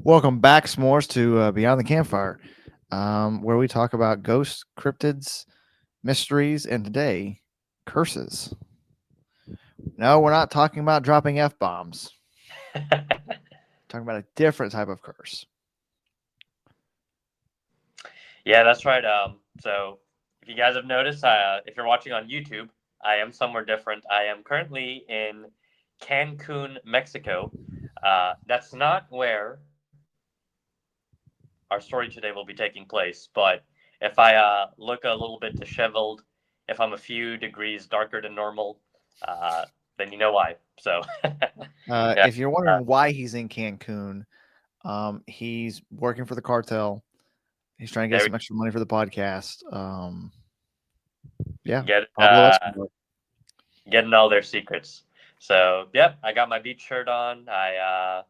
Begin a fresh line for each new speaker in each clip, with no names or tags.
Welcome back, S'mores, to Beyond the Campfire, where we talk about ghosts, cryptids, mysteries, and today, curses. No, we're not talking about dropping F bombs. Talking about a different type of curse.
Yeah, that's right. So if you guys have noticed, if you're watching on YouTube, I am somewhere different. I am currently in Cancun, Mexico. That's not where our story today will be taking place. But if I look a little bit disheveled, if I'm a few degrees darker than normal, uh, then you know why. So, yeah.
If you're wondering why he's in Cancun, he's working for the cartel. He's trying to get
There
some extra money for the podcast.
we
Yeah,
get
Pablo Escobar.
getting all their secrets. So, yep, I got my beach shirt on. I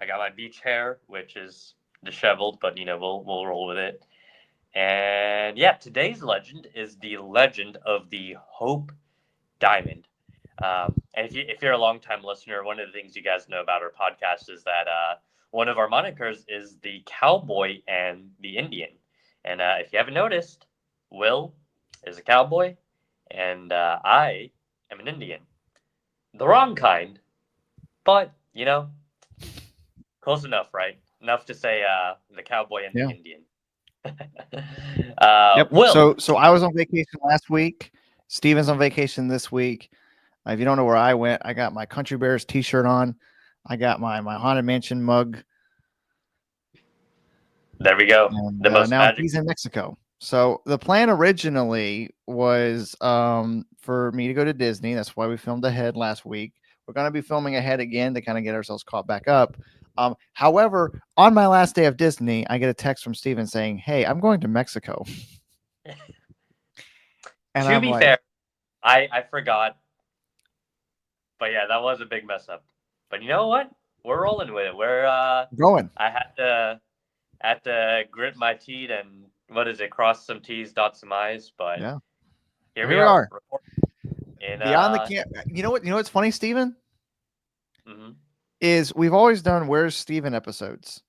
got my beach hair, which is disheveled, but we'll roll with it. And yeah, today's legend is the legend of the Hope Diamond. And if you're a longtime listener, one of the things you guys know about our podcast is that one of our monikers is the cowboy and the Indian. And if you haven't noticed, Will is a cowboy, and I am an Indian. The wrong kind, but close enough, right? Enough to say the cowboy and the
Yeah.
Indian.
Yep.
Will,
So I was on vacation last week. Steven's on vacation this week. If you don't know where I went, I got my Country Bears T-shirt on. I got my Haunted Mansion mug,
there we go.
and
The most
now
magic.
he's in Mexico. So the plan originally was for me to go to Disney. That's why we filmed ahead last week. We're going to be filming ahead again to kind of get ourselves caught back up. However, on my last day of Disney, I get a text from Steven saying, "Hey, I'm going to Mexico," and
To
I'm
be
like,
fair, I forgot, but yeah, that was a big mess up. But you know what? We're rolling with it.
"Going."
I had to grit my teeth and what is it? Cross some T's, dot some I's. But
Yeah.
here
Well,
we
here we
are.
are.
In
Beyond the camp. You know what? You know what's funny, Steven?
mhm.
Is we've always done Where's Steven episodes.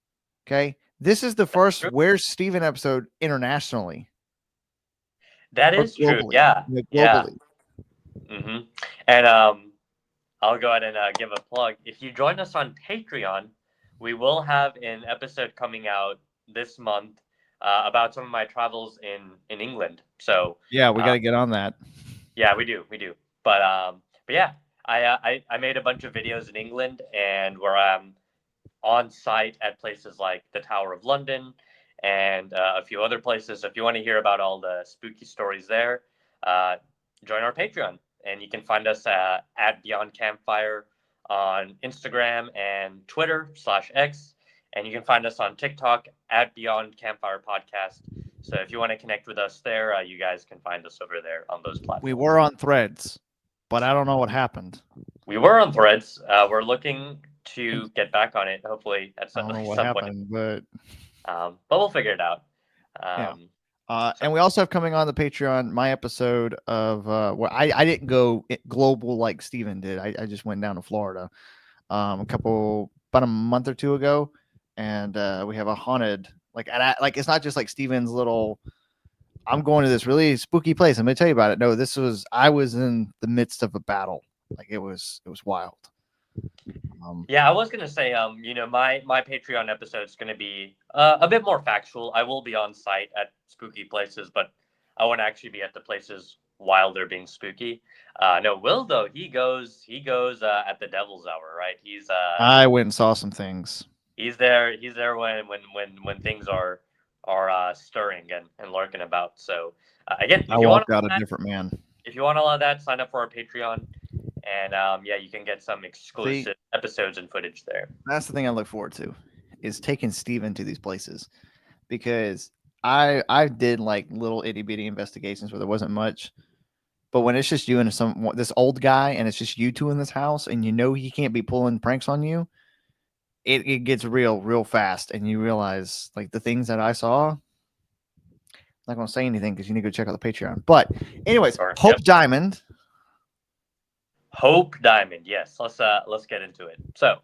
Okay. This is the first
True.
Where's Steven episode internationally
That
or
is true.
globally.
Yeah,
Yeah,
yeah.
globally.
hmm And I'll go ahead and give a plug. If you join us on Patreon, we will have an episode coming out this month about some of my travels in England. So
Yeah, we got
uh,
to get on that.
yeah, we do. But yeah, I made a bunch of videos in England and where I'm on site at places like the Tower of London and a few other places. So if you want to hear about all the spooky stories there, uh, join our Patreon. And you can find us at Beyond Campfire on Instagram and Twitter/X. And you can find us on TikTok at Beyond Campfire Podcast. So if you want to connect with us there, you guys can find us over there on those
We
platforms.
were on Threads, but I don't know what happened.
We were on Threads. We're looking to get back on it, hopefully at
I don't know what
some point.
happened, but
But we'll figure it out.
yeah.
So
And we also have coming on the Patreon my episode of where I didn't go global like Steven did. I just went down to Florida about a month or two ago, and we have a haunted like it's not just like Steven's little. I'm going to this really spooky place. I'm going to tell you about it. No, I was in the midst of a battle. Like it was wild.
yeah, I was gonna say, my Patreon episode is gonna be a bit more factual. I will be on site at spooky places, but I won't actually be at the places while they're being spooky. No, Will though he goes at the Devil's Hour, right?
I went and saw some things.
He's there when things are stirring and lurking about. So again,
I walked out a different man.
if you want all of that, sign up for our Patreon, and yeah, you can get some
See,
exclusive episodes and footage there.
that's the thing I look forward to is taking Steven to these places because I did like little itty bitty investigations where there wasn't much, but when it's just you and this old guy and it's just you two in this house and you know he can't be pulling pranks on you, it gets real fast and you realize like the things that I saw. I'm not gonna say anything because you need to go check out the Patreon. But anyways,
Or
Hope
yep,
Diamond.
Hope Diamond. Yes, let's get into it. So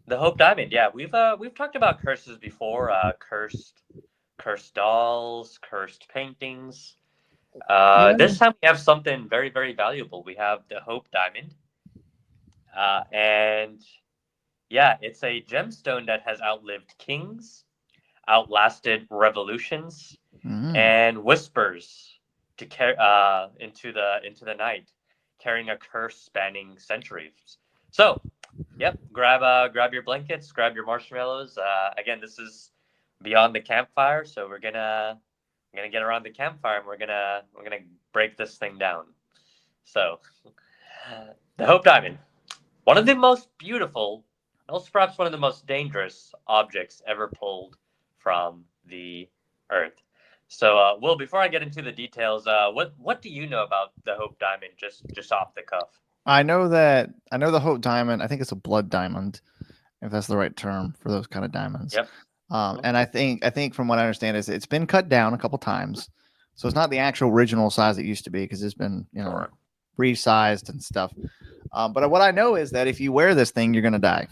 The Hope Diamond. Yeah, we've talked about curses before. Cursed dolls, cursed paintings.
Yeah.
This time we have something very, very valuable. We have the Hope Diamond, and yeah, it's a gemstone that has outlived kings, outlasted revolutions,
Mm.
and whispers to into the night, carrying a curse spanning centuries. So, yep, grab your blankets, grab your marshmallows. Again, this is beyond the campfire, so we're gonna get around the campfire and we're gonna break this thing down. So, the Hope Diamond, one of the most beautiful, also perhaps one of the most dangerous objects ever pulled from the Earth. So, Will, before I get into the details, what do you know about the Hope Diamond, just off the cuff?
I know the Hope Diamond. I think it's a blood diamond, if that's the right term for those kind of diamonds.
Yep. Mhm.
And I think from what I understand is it's been cut down a couple times, so it's not the actual original size it used to be because it's been
Sure.
resized and stuff. But what I know is that if you wear this thing, you're gonna die,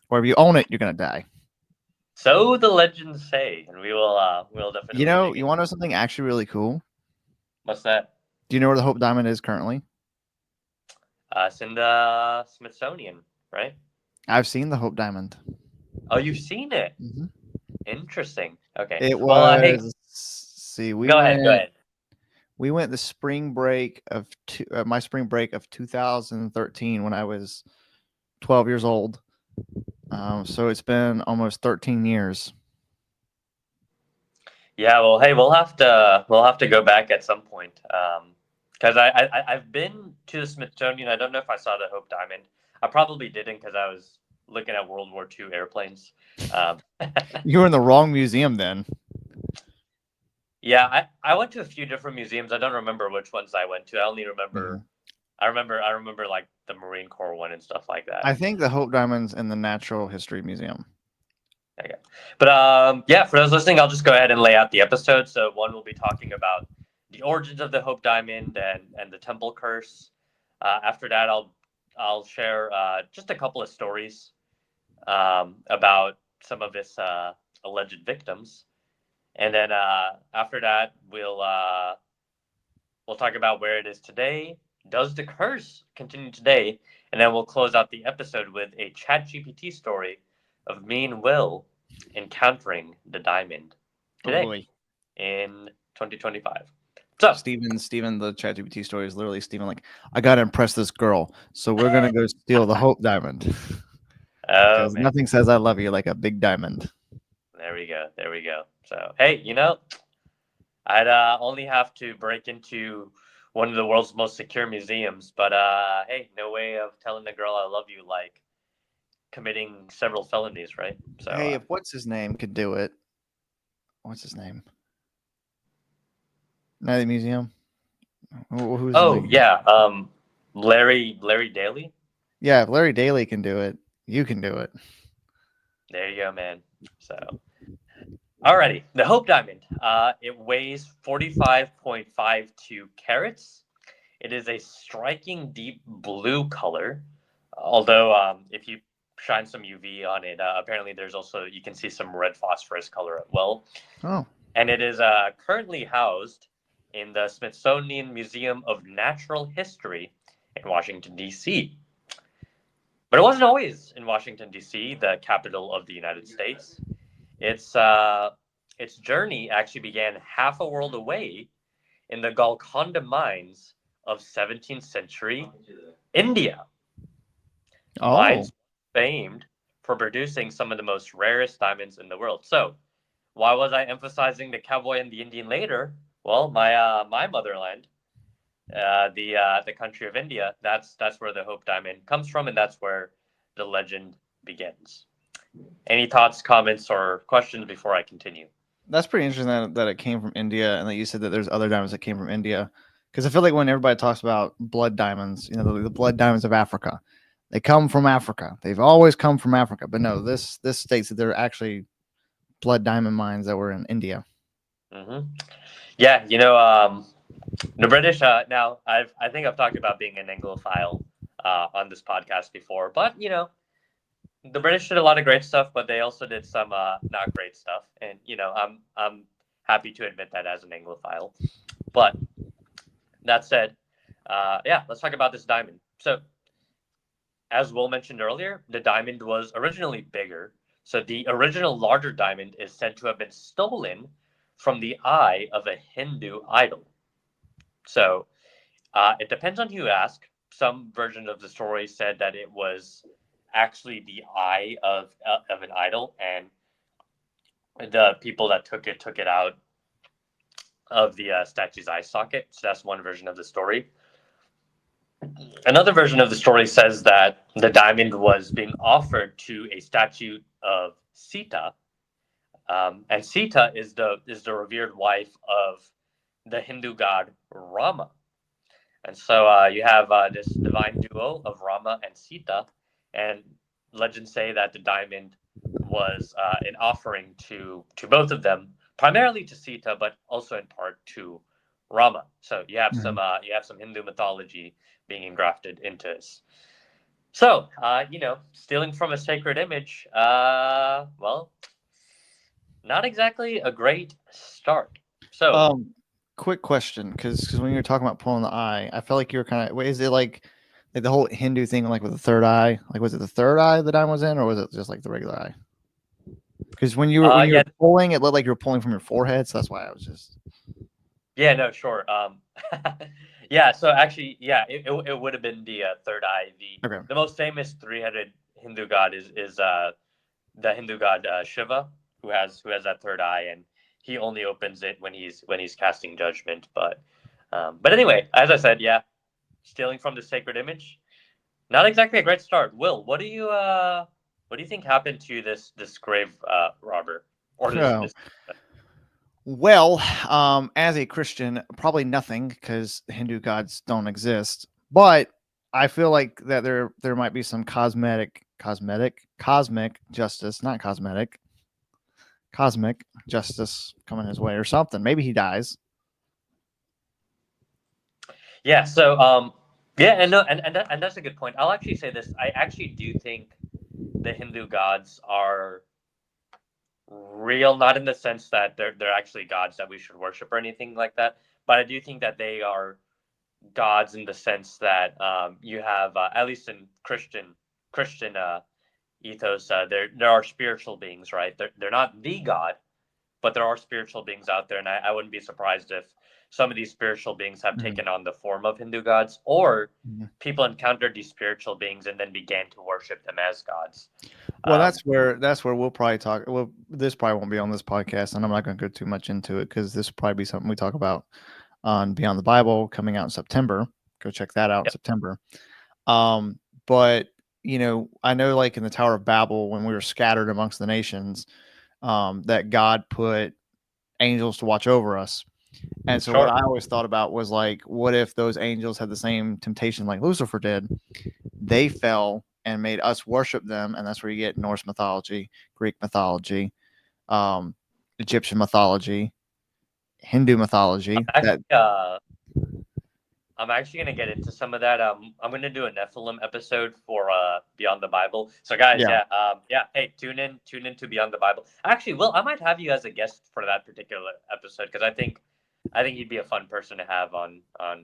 or if you own it, you're gonna die.
So the legends say, and we'll definitely dig
You
in.
want to know something actually really cool?
What's that?
Do you know where the Hope Diamond is currently?
It's in the Smithsonian, right?
I've seen the Hope Diamond.
Oh, you've seen it.
Mhm.
Interesting. Okay.
It
Well, hey,
was. See,
go ahead. Go ahead.
we went the spring break of my spring break of 2013 when I was 12 years old. So it's been almost 13 years.
Yeah. Well, hey, we'll have to go back at some point. Because I've been to the Smithsonian. I don't know if I saw the Hope Diamond. I probably didn't because I was looking at World War II airplanes. Um,
You were in the wrong museum then.
yeah, I went to a few different museums. I don't remember which ones I went to. I only remember
Mhm.
I remember like the Marine Corps one and stuff like that.
I think the Hope Diamond's in the Natural History Museum.
Okay. But yeah, for those listening, I'll just go ahead and lay out the episode. So one will be talking about the origins of the Hope Diamond and the Temple Curse. After that, I'll share just a couple of stories about some of its alleged victims, and then after that, we'll talk about where it is today. Does the curse continue today? And then we'll close out the episode with a ChatGPT story of me and Will encountering the diamond
Oh
today
boy.
in 2025. So,
Steven, the ChatGPT story is literally Steven like, I gotta impress this girl, so we're gonna go steal the Hope Diamond
oh
because
man,
nothing says I love you like a big diamond.
there we go, there we go. So, hey, I'd only have to break into one of the world's most secure museums, but hey, no way of telling a girl I love you like committing several felonies, right? So,
Hey, if what's his name could do it, what's his name? Night at the Museum. Who's in
oh
the?
yeah, Larry Daly.
Yeah, if Larry Daly can do it, you can do it.
There you go, man. So, alrighty, the Hope Diamond. It weighs 45.52 carats. It is a striking deep blue color. Although, if you shine some UV on it, apparently there's also you can see some red phosphorus color as well.
Oh,
And it is currently housed in the Smithsonian Museum of Natural History in Washington D.C. But it wasn't always in Washington D.C., the capital of the United States. Its its journey actually began half a world away in the Golconda mines of 17th century India.
oh,
Mines famed for producing some of the most rarest diamonds in the world. So, why was I emphasizing the cowboy and the Indian later? Well, my motherland, the country of India, that's where the Hope Diamond comes from, and that's where the legend begins. Any thoughts, comments, or questions before I continue?
that's pretty interesting that it came from India, and that you said that there's other diamonds that came from India. Because I feel like when everybody talks about blood diamonds, the blood diamonds of Africa, they come from Africa. They've always come from Africa. But no, this states that there are actually blood diamond mines that were in India.
hmm Yeah, the British. Now, I think I've talked about being an Anglophile on this podcast before, but the British did a lot of great stuff, but they also did some not great stuff. And I'm happy to admit that as an Anglophile. But that said, yeah, let's talk about this diamond. So, as Will mentioned earlier, the diamond was originally bigger. So the original larger diamond is said to have been stolen from the eye of a Hindu idol. So it depends on who you ask. Some version of the story said that it was actually the eye of an idol, and the people that took it out of the statue's eye socket. So that's one version of the story. Another version of the story says that the diamond was being offered to a statue of Sita, and Sita is the revered wife of the Hindu god Rama. And so you have this divine duo of Rama and Sita, and legends say that the diamond was an offering to both of them, primarily to Sita, but also in part to Rama. So you have some Hindu mythology being engrafted into this. So stealing from a sacred image, well, not exactly a great start. So
Um, quick question, because when you were talking about pulling the eye, I felt like you were kind of. Wait, is it like the whole Hindu thing, like with the third eye? Like, was it the third eye the diamond was in, or was it just like the regular eye? Because when you
yeah,
were pulling, it looked like you were pulling from your forehead, so that's why I was just
yeah, no, sure. Yeah, so actually, yeah, it would have been the third eye.
okay.
The most famous three-headed Hindu god is the Hindu god Shiva, who has that third eye, and he only opens it when he's casting judgment. But anyway, as I said, yeah, stealing from the sacred image, not exactly a great start. Will, what do you think happened to this grave robber or
So,
this?
well, as a Christian, probably nothing because Hindu gods don't exist. But I feel like that there might be some cosmic justice, not cosmic justice coming his way or something. Maybe he dies.
Yeah, so yeah, and no, and that's a good point. I'll actually say this. I actually do think the Hindu gods are real, not in the sense that they're actually gods that we should worship or anything like that, but I do think that they are gods in the sense that you have at least in Christian ethos, there are spiritual beings, right? They're not the god, but there are spiritual beings out there, and I wouldn't be surprised if some of these spiritual beings have
Mhm.
taken on the form of Hindu gods, or
Mhm.
people encountered these spiritual beings and then began to worship them as gods.
Well,
Um,
that's where we'll probably talk. Well, this probably won't be on this podcast, and I'm not going to go too much into it because this will probably be something we talk about on Beyond the Bible coming out in September. Go check that out in
yep,
September. But I know like in the Tower of Babel when we were scattered amongst the nations, that God put angels to watch over us. And so what
sure.
I always thought about was like, what if those angels had the same temptation like Lucifer did? They fell and made us worship them, and that's where you get Norse mythology, Greek mythology, um, Egyptian mythology, Hindu mythology. That
Actually, I'm actually gonna get into some of that. I'm gonna do a Nephilim episode for Beyond the Bible. So guys,
yeah,
yeah. Hey, tune in to Beyond the Bible. Actually, Will, I might have you as a guest for that particular episode because I think you'd be a fun person to have on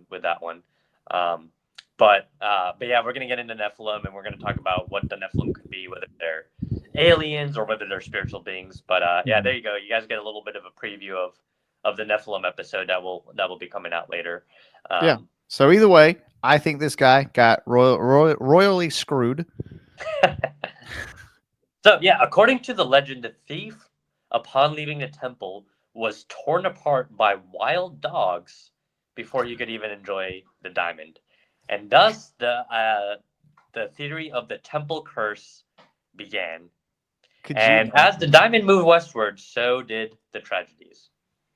with that one. Um, but yeah, we're gonna get into Nephilim and we're gonna talk about what the Nephilim could be, whether they're aliens or whether they're spiritual beings. But yeah,
mhm,
there you go. You guys get a little bit of a preview of the Nephilim episode that will be coming out later.
yeah.
Um,
So either way, I think this guy got royally screwed.
So, yeah, according to the legend, the thief, upon leaving the temple, was torn apart by wild dogs before he could even enjoy the diamond. And thus, the theory of the temple curse began.
Could you
And as the
imagine?
diamond moved westward, so did the tragedies.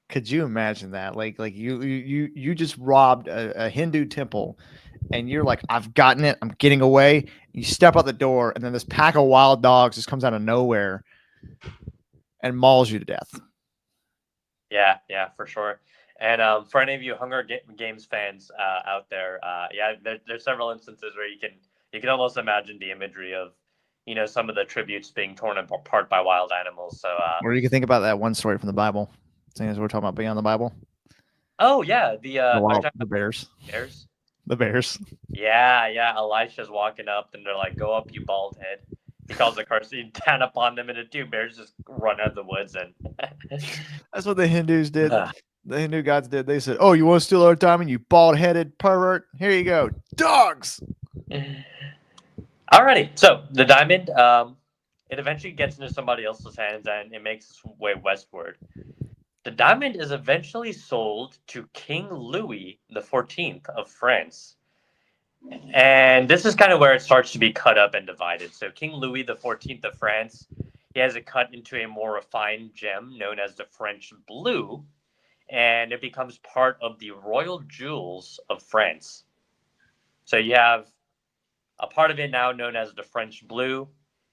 Could you imagine that? Like you just robbed a Hindu temple, and you're like, I've gotten it. I'm getting away. You step out the door, and then this pack of wild dogs just comes out of nowhere and mauls you to death.
Yeah, yeah, for sure. And for any of you Games fans yeah, there's several instances where you can almost imagine the imagery of some of the tributes being torn apart by wild animals. So,
Or you can think about that one story from the Bible. Seeing as we're talking about beyond the Bible,
oh yeah, are you talking
the
about
bears,
bears?
the bears.
Yeah, yeah. Elisha's walking up, and they're like, "Go up, you bald head." He calls the curse down upon them, and the two bears just run out of the woods. And
That's what the Hindus did. The Hindu gods did. They said, "Oh, you want to steal our diamond, you bald-headed pervert? Here you go, dogs."
Alrighty, so the diamond, it eventually gets into somebody else's hands, and it makes its way westward. The diamond is eventually sold to King Louis the 14th of France. And this is kind of where it starts to be cut up and divided. So King Louis the 14th of France, he has it cut into a more refined gem known as the French blue, and it becomes part of the royal jewels of France. So you have a part of it now known as the French blue.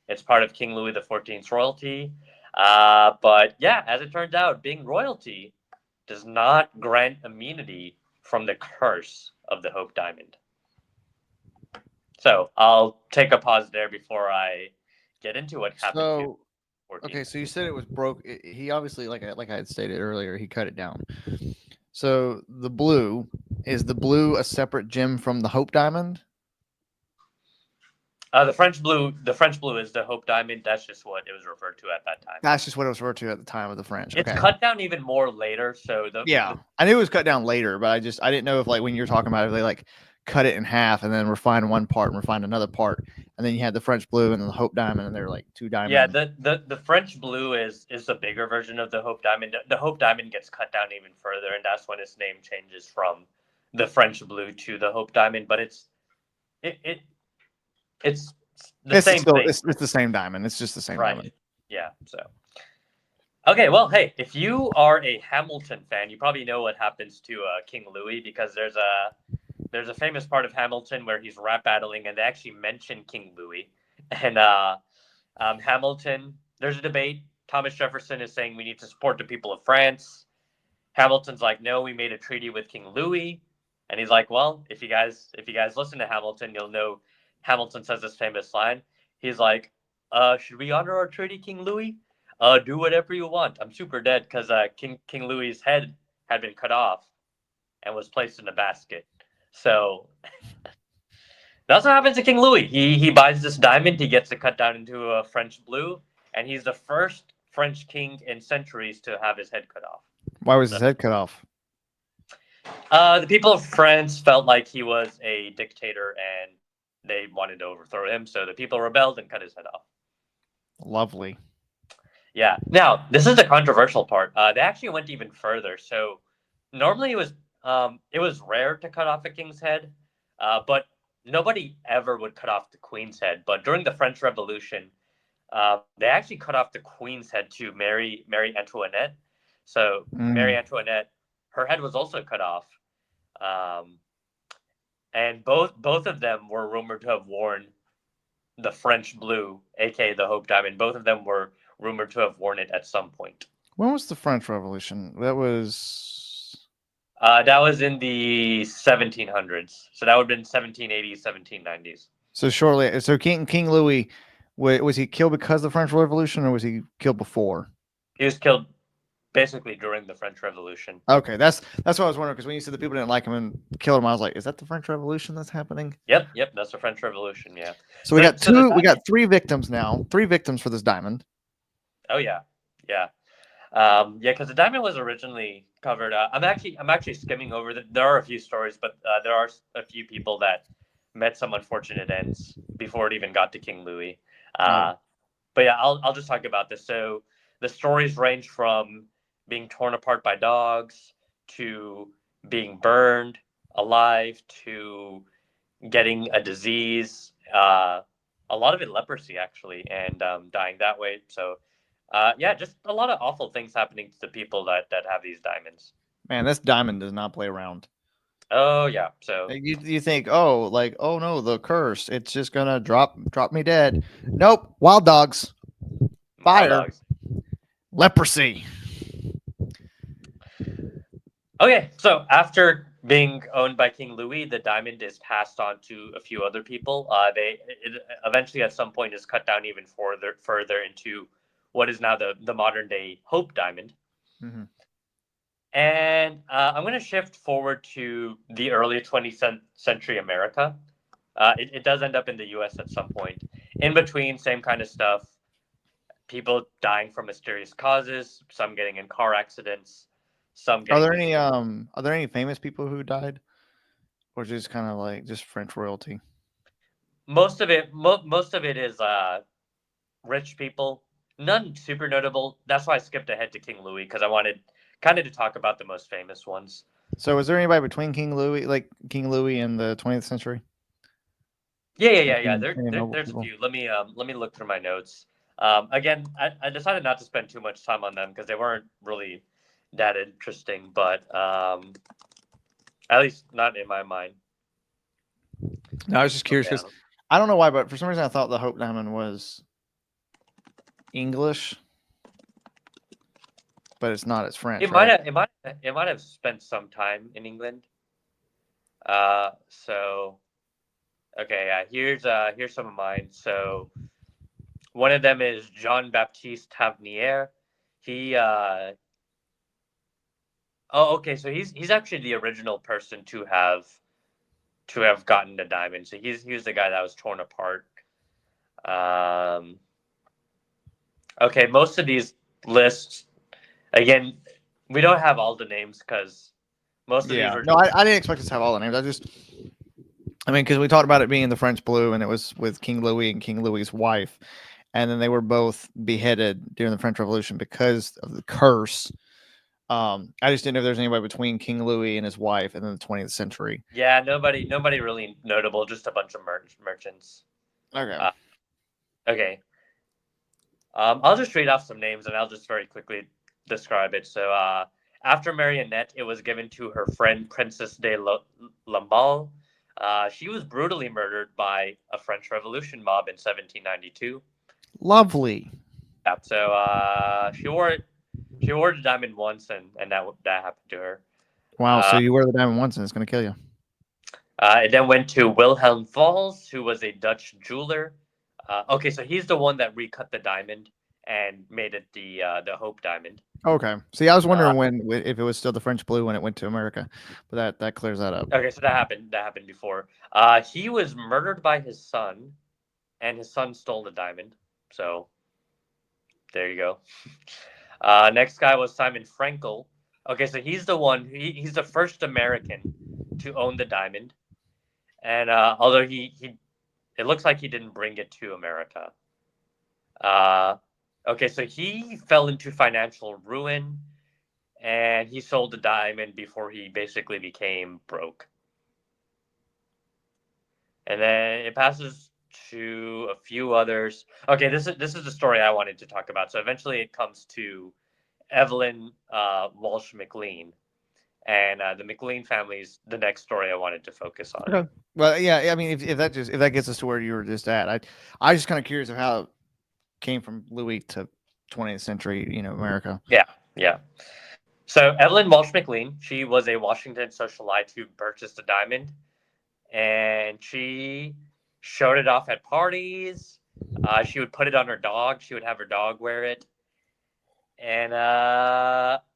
It's part of King Louis the 14th's royalty. But yeah, as it turns out, being royalty does not grant immunity from the curse of the Hope Diamond. So I'll take a pause there before I get into what happened to
So
14.
okay, so you said it was broke. He obviously, like I had stated earlier, he cut it down. So the blue is the blue a separate gem from the Hope Diamond?
The French blue is the Hope Diamond. That's just what it was referred to at that time.
That's just what it was referred to at the time of the French.
It's
Okay.
cut down even more later. So
Yeah, I knew it was cut down later, but I didn't know if like when you were talking about it, they like cut it in half and then refine one part and refine another part, and then you had the French blue and then the Hope Diamond, and they're like two
yeah,
diamonds.
the French blue is the bigger version of the Hope Diamond. The Hope Diamond gets cut down even further, and that's when its name changes from the French blue to the Hope Diamond. But it, it it's the
It's
same
still
thing,
it's the same diamond. It's just the same
right?
diamond.
Yeah. So okay, well, hey, if you are a Hamilton fan, you probably know what happens to King Louis because there's a famous part of Hamilton where he's rap battling, and they actually mention King Louis. And Hamilton, there's a debate. Thomas Jefferson is saying we need to support the people of France. Hamilton's like, no, we made a treaty with King Louis, and he's like, well, if you guys listen to Hamilton, you'll know Hamilton says this famous line. He's like, should we honor our treaty, King Louis? Do whatever you want. I'm super dead because King Louis's head had been cut off and was placed in a basket. So that's what happens to King Louis. He buys this diamond. He gets it cut down into a French blue, and he's the first French king in centuries to have his head cut off.
Why was
So,
his head cut off?
the people of France felt like he was a dictator, and they wanted to overthrow him. So the people rebelled and cut his head off.
Lovely.
Yeah. Now this is the controversial part. They actually went even further. So normally it was rare to cut off a king's head, but nobody ever would cut off the queen's head. But during the French Revolution, they actually cut off the queen's head to Mary Antoinette. So Mary Antoinette, her head was also cut off, um, and both of them were rumored to have worn the French blue, aka the Hope Diamond. Both of them were rumored to have worn it at some point.
When was the French Revolution? That was
That was in the 1700s. So that would have been 1780s, 1790s.
so shortly. So King Louis, was he killed because of the French Revolution, or was he killed before?
He was killed basically during the French Revolution.
Okay, that's what I was wondering, because when you said the people didn't like him and killed him, I was like, is that the French Revolution that's happening?
Yep, that's the French Revolution. Yeah.
So we got three victims now. Three victims for this diamond.
Oh yeah, yeah. Yeah, because the diamond was originally covered. I'm actually skimming over. There are a few stories, but there are a few people that met some unfortunate ends before it even got to King Louis. But yeah, I'll just talk about this. So the stories range from being torn apart by dogs to being burned alive to getting a disease. A lot of it leprosy actually, and dying that way. So. Yeah, just a lot of awful things happening to the people that have these diamonds.
Man, this diamond does not play around.
Oh yeah, so
You think, oh, like, oh no, the curse, it's just gonna drop me dead. Nope, wild dogs, fire,
dogs.
leprosy.
Okay, so after being owned by King Louis, the diamond is passed on to a few other people. It eventually at some point is cut down even further into what is now the modern day Hope diamond.
Hmm.
And I'm going to shift forward to the early 20th century America. It does end up in the U.S. at some point. In between, same kind of stuff. People dying from mysterious causes. Some getting in car accidents. Some
Are
getting
there any
losing.
are there any famous people who died, or just kind of like just French royalty?
Most of it is rich people. None super notable. That's why I skipped ahead to King Louis because I wanted kind of to talk about the most famous ones.
So, is there anybody between King Louis and the 20th century? Like
Yeah.
any noble
There's a
people?
few. Let me look through my notes. Again, I decided not to spend too much time on them because they weren't really that interesting, but at least not in my mind.
No, I was just curious because
Yeah.
I don't know why, but for some reason I thought the Hope Diamond was English, but it's not. It's French, right?
It might have spent some time in England. So okay, yeah. Here's some of mine. So one of them is Jean Baptiste Tavernier. He oh okay, so he's actually the original person to have gotten the diamond. So he was the guy that was torn apart. Um, okay, most of these lists again, we don't have all the names because most of these
Yeah.
were
No, I didn't expect us to have all the names. I mean, because we talked about it being the French Blue, and it was with King Louis and King Louis's wife, and then they were both beheaded during the French Revolution because of the curse. I just didn't know if there's anybody between King Louis and his wife, and then the 20th century.
yeah nobody really notable, just a bunch of merchants.
Okay.
Uh, okay, I'll just read off some names and I'll just very quickly describe it. So after Marionette, it was given to her friend Princess de Lamballe. She was brutally murdered by a French Revolution mob in 1792.
Lovely.
Yeah, so she wore the diamond once, and that happened to her.
Wow. So
Uh,
you wear the diamond once, and it's gonna kill you.
it then went to Wilhelm Valls, who was a Dutch jeweler. Okay, so he's the one that recut the diamond and made it the Hope diamond.
Okay. See, I was
Uh,
wondering if it was still the French Blue when it went to America, but that clears that up.
okay, so that happened. That happened before. He was murdered by his son, and his son stole the diamond. So there you go. Next guy was Simon Frankel. Okay, so he's the one. He's the first American to own the diamond, and although he it looks like he didn't bring it to America. Uh, okay, so he fell into financial ruin, and he sold the diamond before he basically became broke. And then it passes to a few others. Okay, this is the story I wanted to talk about. So eventually, it comes to Evelyn Walsh McLean, and the McLean family is the next story I wanted to focus on.
Okay. Well, yeah. I mean, if that gets us to where you were just at, I was just kind of curious of how it came from Louis to 20th century, America.
Yeah, yeah. So Evelyn Walsh McLean, she was a Washington socialite who purchased a diamond, and she showed it off at parties. She would put it on her dog. She would have her dog wear it, and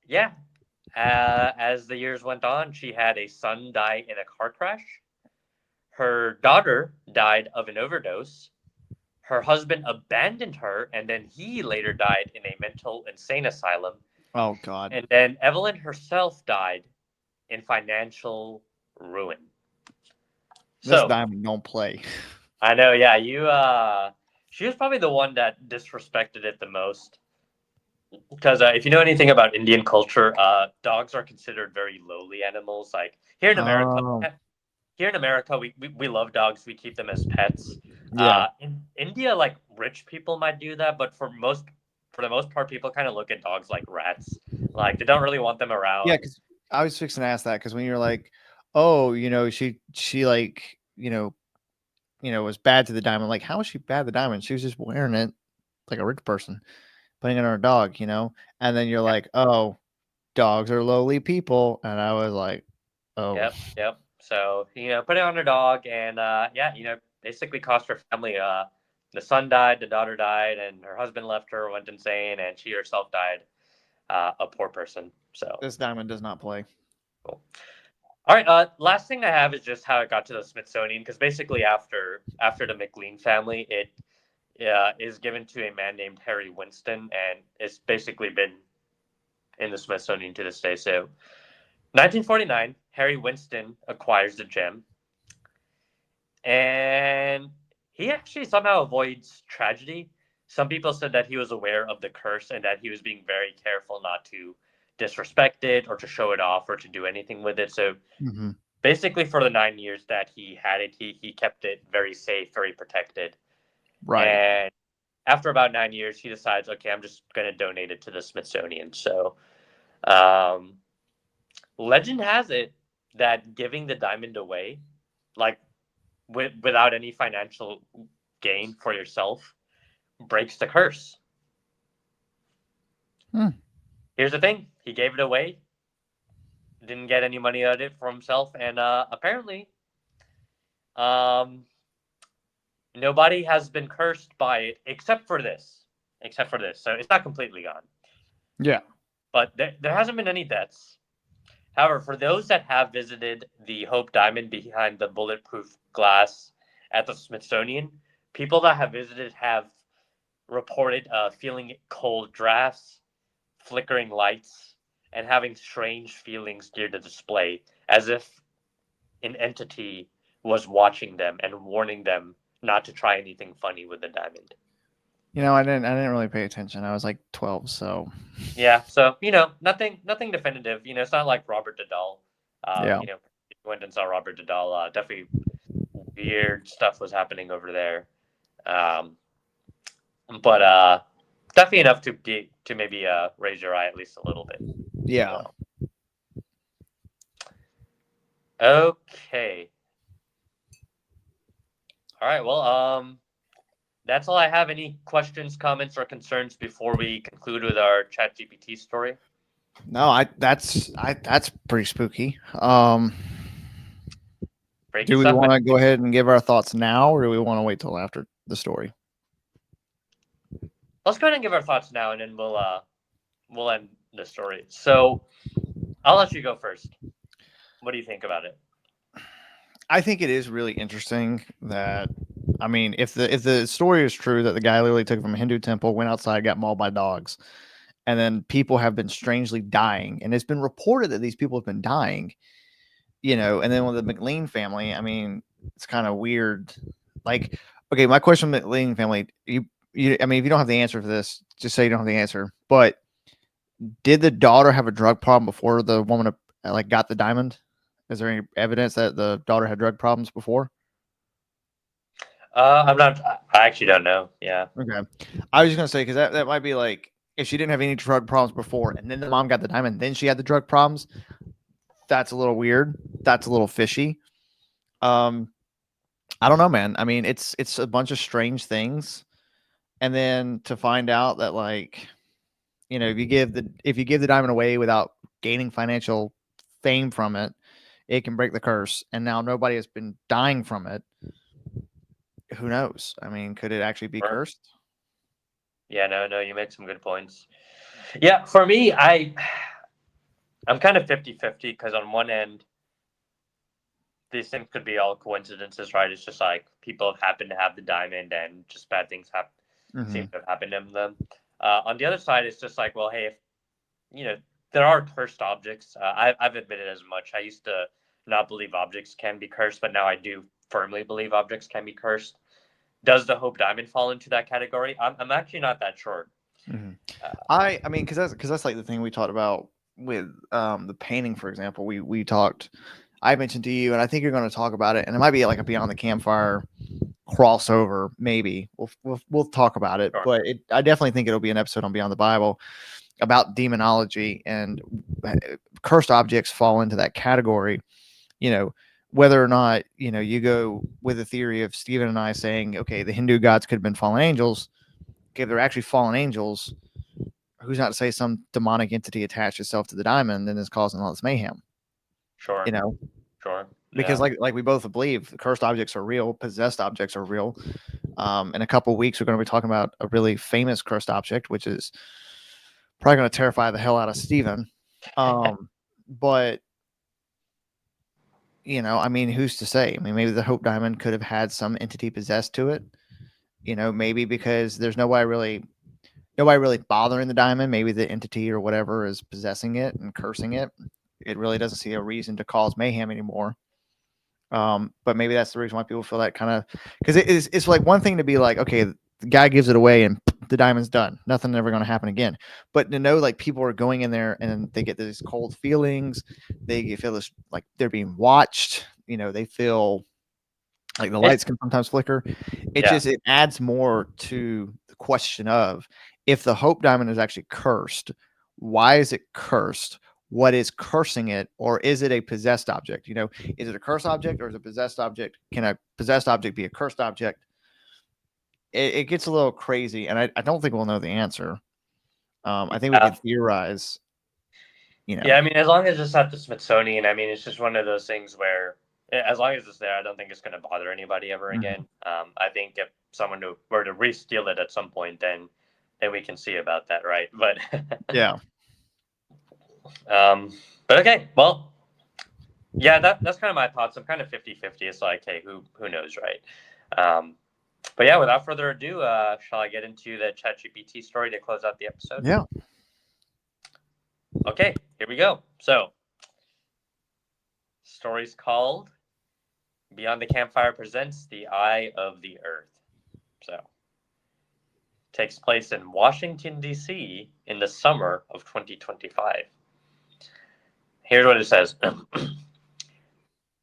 yeah. As the years went on, she had a son die in a car crash. Her daughter died of an overdose. Her husband abandoned her, and then he later died in a mental insane asylum.
Oh God,
And then Evelyn herself died in financial ruin.
this
So
diamond don't play.
I know, yeah, she was probably the one that disrespected it the most. Because if you know anything about Indian culture, dogs are considered very lowly animals. Like
Oh,
here in America, we love dogs. We keep them as pets.
yeah,
In India, like rich people might do that, but for the most part, people kind of look at dogs like rats. Like they don't really want them
yeah.
around.
Because I was fixing to ask that because when you're like, oh, she like, was bad to the diamond. Like, how was she bad to the diamond? She was just wearing it like a rich person, putting it on her dog. And then you're
Yeah,
like, oh, dogs are lowly people, and I was like, Oh,
Yep, yep. So put it on her dog, and yeah, basically cost her family. The son died, the daughter died, and her husband left her, went insane, and she herself died. A poor person. So
this diamond does not play.
cool. All right. Last thing I have is just how it got to the Smithsonian, because basically after the McLean family, it is given to a man named Harry Winston, and it's basically been in the Smithsonian to this day. So, 1949, Harry Winston acquires the gem, and he actually somehow avoids tragedy. Some people said that he was aware of the curse and that he was being very careful not to disrespect it or to show it off or to do anything with it. So
Mm-hmm.
basically, for the 9 years that he had it, he kept it very safe, very protected.
Right.
And after about 9 years, he decides, okay, I'm just going to donate it to the Smithsonian. So um, legend has it that giving the diamond away, like without any financial gain for yourself, breaks the curse.
Hmm.
Here's the thing: he gave it away, didn't get any money out of it for himself, and apparently, um, nobody has been cursed by it except for this. Except for this, so it's not completely gone.
Yeah.
But there hasn't been any deaths. However, for those that have visited the Hope Diamond behind the bulletproof glass at the Smithsonian, people that have visited have reported feeling cold drafts, flickering lights, and having strange feelings near the display, as if an entity was watching them and warning them not to try anything funny with the diamond.
I didn't really pay attention. I was like 12, so
Yeah, so nothing definitive. It's not like Robert Dahl.
yeah.
If you went and saw Robert Dahl, definitely weird stuff was happening over there. Um, but definitely enough to maybe raise your eye at least a little bit.
Yeah.
So okay, all right. Well, that's all I have. Any questions, comments, or concerns before we conclude with our ChatGPT story?
No, that's pretty spooky.
Freaky
Do we
stuff, man.
want to go ahead and give our thoughts now, or do we want to wait till after the story?
Let's go ahead and give our thoughts now, and then we'll end the story. So I'll let you go first. What do you think about it?
I think it is really interesting that I mean, if the story is true that the guy literally took it from a Hindu temple, went outside, got mauled by dogs, and then people have been strangely dying, and it's been reported that these people have been dying, and then with the McLean family, I mean, it's kind of weird. Like, okay, my question with the McLean family, I mean, if you don't have the answer for this, just say you don't have the answer. But did the daughter have a drug problem before the woman like got the diamond? Is there any evidence that the daughter had drug problems before?
I'm not. I actually don't know. Yeah.
Okay, I was just gonna say because that might be like if she didn't have any drug problems before, and then the mom got the diamond, then she had the drug problems. That's a little weird. That's a little fishy. Um, I don't know, man. I mean, it's a bunch of strange things, and then to find out that like if you give the diamond away without gaining financial fame from it, it can break the curse. And now nobody has been dying from it. Who knows? I mean, could it actually be
Or,
cursed?
yeah. No. No. You make some good points. Yeah. For me, I'm kind of 50-50 because on one end, these things could be all coincidences, right? It's just like people have happened to have the diamond and just bad things have seem
Hmm.
to have happened to them. On the other side, it's just like, well, hey, if you know, there are cursed objects. I've admitted as much. I used to not believe objects can be cursed, but now I do firmly believe objects can be cursed. Does the Hope Diamond fall into that category? I'm actually not that sure.
Hmm.
Uh,
I mean, because that's like the thing we talked about with the painting, for example. We talked. I mentioned to you, and I think you're going to talk about it, and it might be like a Beyond the Campfire crossover. Maybe we'll talk about it,
sure.
but I definitely think it'll be an episode on Beyond the Bible about demonology and cursed objects fall into that category. You know, whether or not you go with the theory of Stephen and I saying, okay, the Hindu gods could have been fallen angels. Okay, if they're actually fallen angels, who's not to say some demonic entity attached itself to the diamond and is causing all this mayhem?
Sure.
you know,
Sure.
because
Yeah.
like we both believe cursed objects are real, possessed objects are real. In a couple of weeks, we're going to be talking about a really famous cursed object, which is probably going to terrify the hell out of Steven. But I mean, who's to say? I mean, maybe the Hope Diamond could have had some entity possessed to it. Maybe because there's nobody really bothering the diamond. Maybe the entity or whatever is possessing it and cursing it. It really doesn't see a reason to cause mayhem anymore. But maybe that's the reason why people feel that kind of, because it's like one thing to be like, okay, the guy gives it away and the diamond's done. Nothing ever going to happen again. But to know like people are going in there and they get these cold feelings, they feel this like they're being watched. They feel like the lights can sometimes flicker. It adds more to the question of if the Hope Diamond is actually cursed, why is it cursed? What is cursing it? Or is it a possessed object? Is it a cursed object or is it a possessed object? Can a possessed object be a cursed object? It gets a little crazy, and I don't think we'll know the answer. I think we could theorize.
Yeah, I mean, as long as it's at the Smithsonian, I mean, it's just one of those things where, as long as it's there, I don't think it's going to bother anybody ever again. I think if someone were to re-steal it at some point, then we can see about that, right? But
Yeah.
But okay, well, yeah, that's kind of my thoughts. I'm kind of 50-50. It's like, hey, who knows, right? But yeah, without further ado, shall I get into the ChatGPT story to close out the episode?
Yeah.
Okay, here we go. So, story's called Beyond the Campfire presents The Eye of the Earth. So, takes place in Washington, D.C. in the summer of 2025. Here's what it says.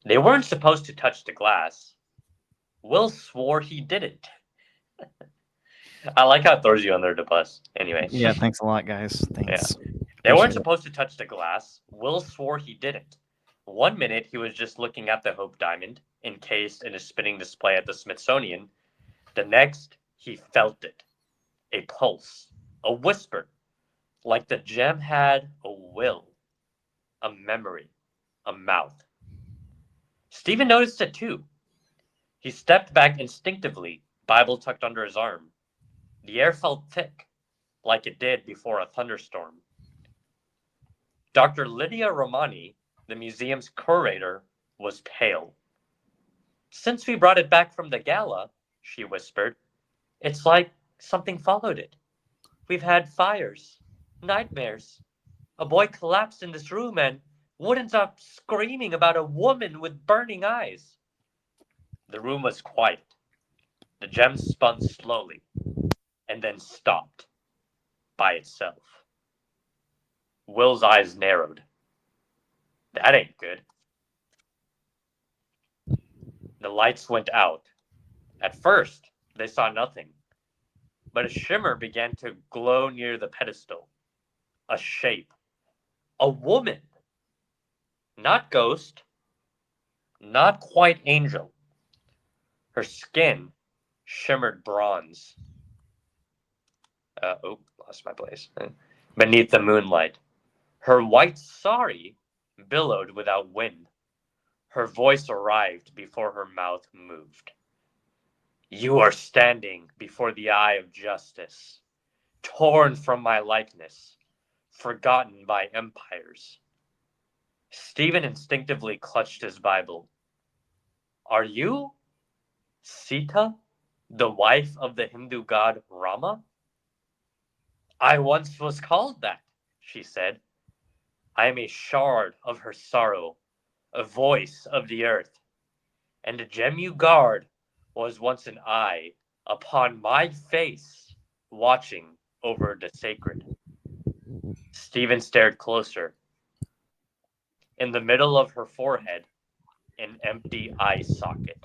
They weren't supposed to touch the glass. Will swore he didn't. I like how it throws you under the bus. Anyway.
Yeah. Thanks a lot, guys. Thanks.
Yeah. They weren't supposed to touch the glass. Will swore he didn't. 1 minute he was just looking at the Hope Diamond, encased in a spinning display at the Smithsonian. The next, he felt it. A pulse. A whisper. Like the gem had a will. A memory. A mouth. Stephen noticed it too. He stepped back instinctively, Bible tucked under his arm. The air felt thick, like it did before a thunderstorm. Dr. Lydia Romani, the museum's curator, was pale. Since we brought it back from the gala, she whispered, it's like something followed it. We've had fires, nightmares. A boy collapsed in this room and wouldn't stop screaming about a woman with burning eyes. The room was quiet. The gem spun slowly and then stopped by itself. Will's eyes narrowed. That ain't good. The lights went out. At first, they saw nothing, but a shimmer began to glow near the pedestal. A shape. A woman. Not ghost. Not quite angel. Her skin shimmered bronze. Lost my place. Beneath the moonlight. Her white sari billowed without wind. Her voice arrived before her mouth moved. You are standing before the eye of justice, torn from my likeness, forgotten by empires. Stephen instinctively clutched his Bible. Are you Sita, the wife of the Hindu god Rama? I once was called that, she said. I am a shard of her sorrow, a voice of the earth, and the gem you guard was once an eye upon my face, watching over the sacred. Stephen stared closer. In the middle of her forehead, an empty eye socket.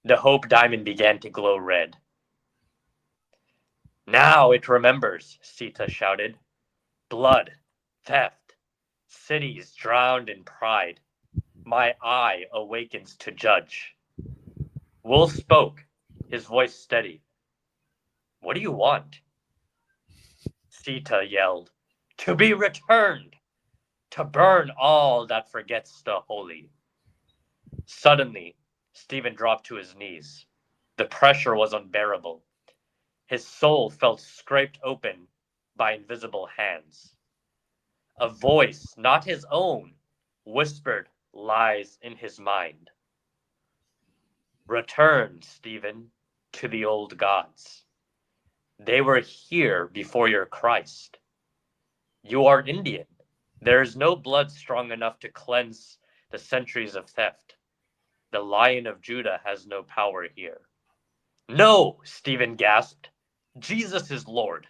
The Hope Diamond began to glow red. Now it remembers, Sita shouted. Blood, theft, cities drowned in pride. My eye awakens to judge. Will spoke, his voice steady. What do you want? Sita yelled. To be returned. to burn all that forgets the holy. Suddenly, Stephen dropped to his knees. The pressure was unbearable. His soul felt scraped open by invisible hands. A voice, not his own, whispered lies in his mind. Return, Stephen, to the old gods. They were here before your Christ. You are Indian. There is no blood strong enough to cleanse the centuries of theft. The Lion of Judah has no power here. No, Stephen gasped. Jesus is Lord.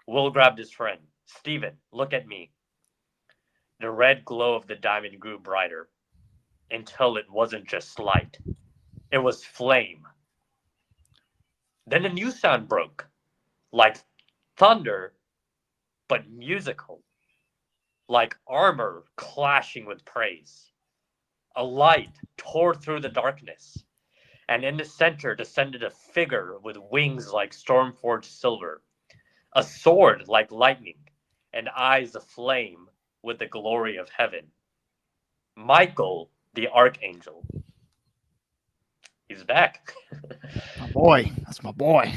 Will grabbed his friend. Stephen, look at me. The red glow of the diamond grew brighter until it wasn't just light. It was flame. Then a new sound broke, like thunder, but musical, like armor clashing with praise. A light tore through the darkness, and in the center descended a figure with wings like storm-forged silver, a sword like lightning, and eyes aflame with the glory of heaven. Michael, the archangel. He's back.
My boy. That's my boy.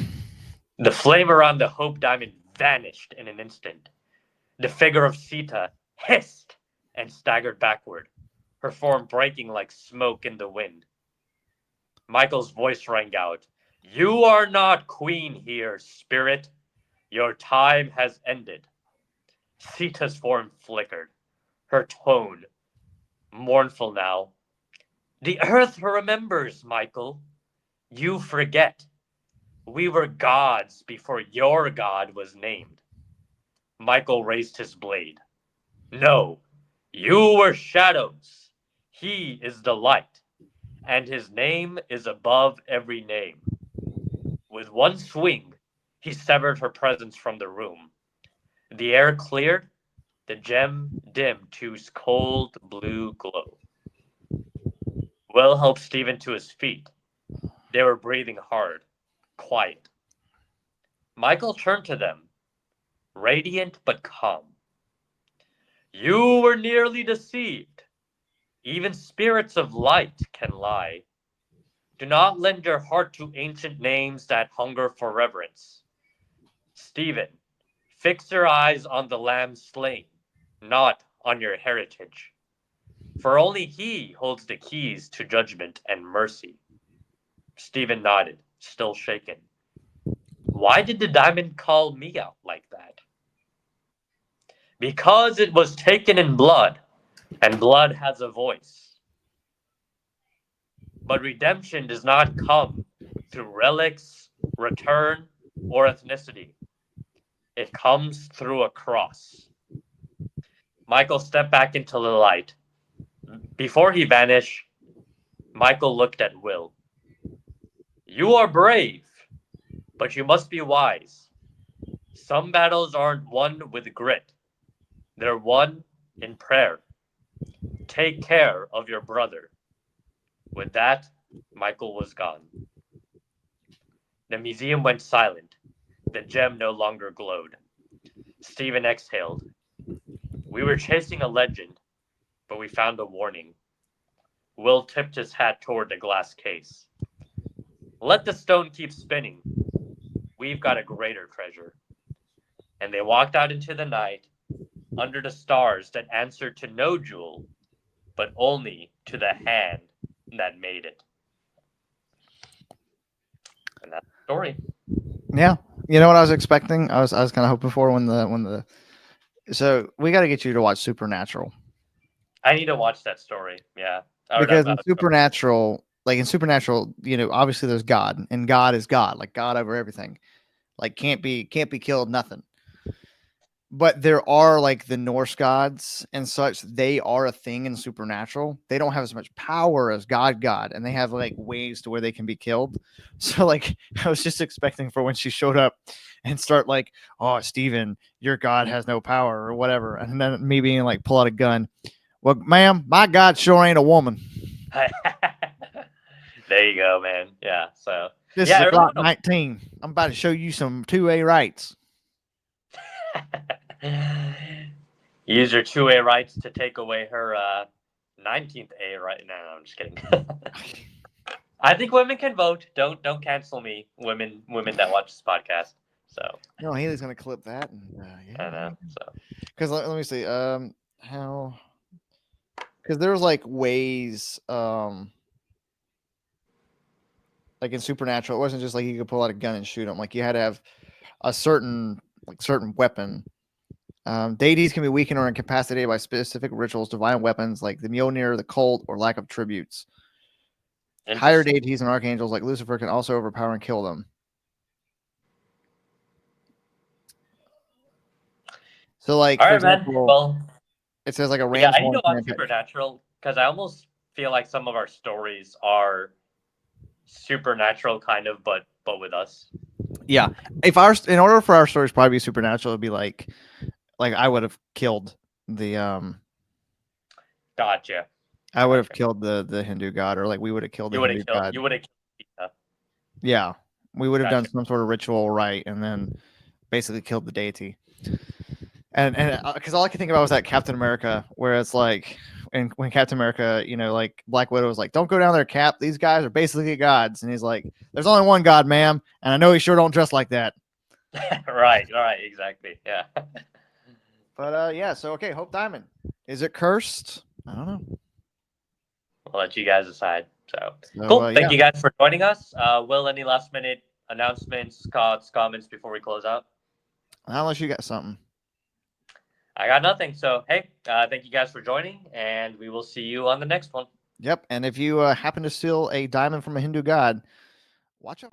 The flame around the Hope Diamond vanished in an instant. The figure of Sita hissed and staggered backward, her form breaking like smoke in the wind. Michael's voice rang out, "You are not queen here, spirit. Your time has ended." Sita's form flickered, her tone mournful now. "The earth remembers, Michael. You forget. We were gods before your god was named." Michael raised his blade. "No, you were shadows. He is the light, and his name is above every name." With one swing, he severed her presence from the room. The air cleared, the gem dimmed to cold blue glow. Will helped Stephen to his feet. They were breathing hard, quiet. Michael turned to them, radiant but calm. "You were nearly deceived. Even spirits of light can lie. Do not lend your heart to ancient names that hunger for reverence. Stephen, fix your eyes on the Lamb slain, not on your heritage. For only he holds the keys to judgment and mercy." Stephen nodded, still shaken. "Why did the diamond call me out like that?" "Because it was taken in blood, and blood has a voice. But redemption does not come through relics, return, or ethnicity. It comes through a cross." Michael stepped back into the light. Before he vanished, Michael looked at Will. "You are brave, but you must be wise. Some battles aren't won with grit, they're won in prayer. Take care of your brother." With that, Michael was gone. The museum went silent. The gem no longer glowed. Stephen exhaled. "We were chasing a legend, but we found a warning." Will tipped his hat toward the glass case. "Let the stone keep spinning. We've got a greater treasure." And they walked out into the night, under the stars that answered to no jewel, but only to the hand that made it. And that's the story.
Yeah. You know what I was expecting? I was kind of hoping for when the so we got to get you to watch Supernatural
I need to watch that story. Yeah. Or
because
that,
in Supernatural, obviously there's God and God is God, like God over everything, like can't be killed, nothing. But there are like the Norse gods and such. They are a thing in Supernatural. They don't have as much power as God, and they have like ways to where they can be killed. So like I was just expecting for when she showed up and start like, "Oh, Steven, your God has no power," or whatever, and then me being like, pull out a gun. "Well, ma'am, my God sure ain't a woman.
there you go, man. Yeah. So,
This
yeah,
is
I
a
really
Glock
want
19. I'm about to show you some 2A rights."
to. Use your 2A rights to take away her 19th A right now. No, I'm just kidding. I think women can vote. Don't cancel me, women that watch this podcast. So
No, Haley's gonna clip that, and
I
yeah.
know. So
Because let me see. How? Because there's like ways. Like in Supernatural, it wasn't just like you could pull out a gun and shoot them. Like you had to have a certain weapon. Deities can be weakened or incapacitated by specific rituals, divine weapons like the Mjolnir, the cult, or lack of tributes. Higher
interesting.
deities and archangels like Lucifer can also overpower and kill them. So, like
All
for
right, man.
example,
Well,
it says like a
yeah,
ram's
I need
horn
to
can
watch
impact.
Supernatural because I almost feel like some of our stories are supernatural, kind of, but with us.
Yeah, if in order for our stories probably be supernatural, it'd be like I would have killed the
Gotcha.
I would have
Gotcha.
killed the Hindu god, or like we would have killed the Hindu god.
You would have killed.
Yeah, we would have done
Gotcha.
some sort of ritual right, and then basically killed the deity. And because all I could think about was that Captain America, where it's like, and when Captain America, like Black Widow was like, "Don't go down there, Cap. These guys are basically gods," and he's like, "There's only one God, ma'am, and I know he sure don't dress like that."
Right. Exactly. Yeah.
But yeah, so okay, Hope Diamond, is it cursed? I don't know.
I'll let you guys decide. So
So
cool.
yeah,
Thank you guys for joining us. Will, any last minute announcements, thoughts, comments before we close out?
unless you got something.
I got nothing. So hey, thank you guys for joining, and we will see you on the next one.
Yep, and if you happen to steal a diamond from a Hindu god, watch out.